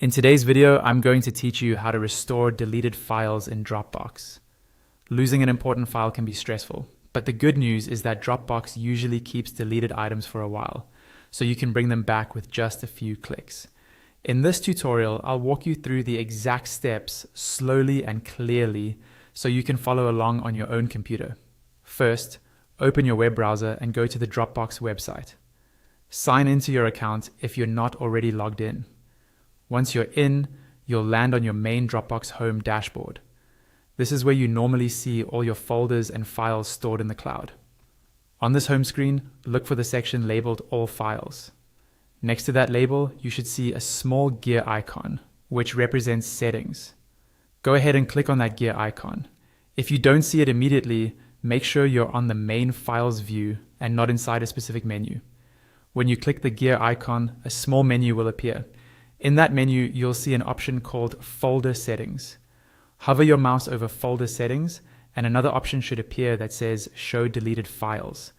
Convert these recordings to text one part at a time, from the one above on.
In today's video, I'm going to teach you how to restore deleted files in Dropbox. Losing an important file can be stressful, but the good news is that Dropbox usually keeps deleted items for a while, so you can bring them back with just a few clicks. In this tutorial, I'll walk you through the exact steps slowly and clearly so you can follow along on your own computer. First, open your web browser and go to the Dropbox website. Sign into your account if you're not already logged in. Once you're in, you'll land on your main Dropbox home dashboard. This is where you normally see all your folders and files stored in the cloud. On this home screen, look for the section labeled All Files. Next to that label, you should see a small gear icon, which represents settings. Go ahead and click on that gear icon. If you don't see it immediately, make sure you're on the main Files view and not inside a specific menu. When you click the gear icon, a small menu will appear. In that menu, you'll see an option called Folder Settings. Hover your mouse over Folder Settings, and another option should appear that says Show Deleted Files.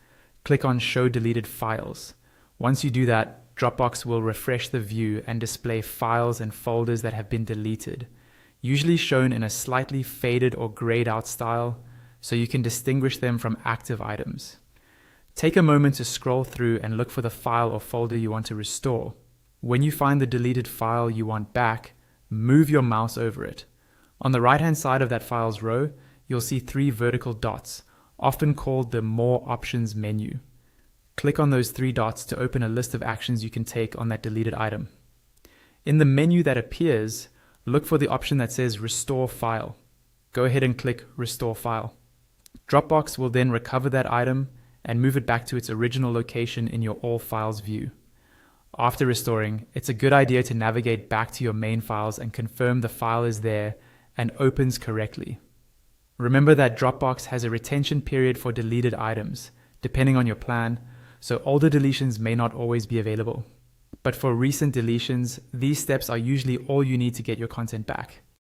Click on Show Deleted Files. Once you do that, Dropbox will refresh the view and display files and folders that have been deleted, usually shown in a slightly faded or grayed out style, so you can distinguish them from active items. Take a moment to scroll through and look for the file or folder you want to restore. When you find the deleted file you want back, move your mouse over it. On the right-hand side of that files row, you'll see 3 vertical dots, often called the More Options menu. Click on those 3 dots to open a list of actions you can take on that deleted item. In the menu that appears, look for the option that says Restore File. Go ahead and click Restore File. Dropbox will then recover that item and move it back to its original location in your All Files view. After restoring, it's a good idea to navigate back to your main files and confirm the file is there and opens correctly. Remember that Dropbox has a retention period for deleted items, depending on your plan, so older deletions may not always be available. But for recent deletions, these steps are usually all you need to get your content back.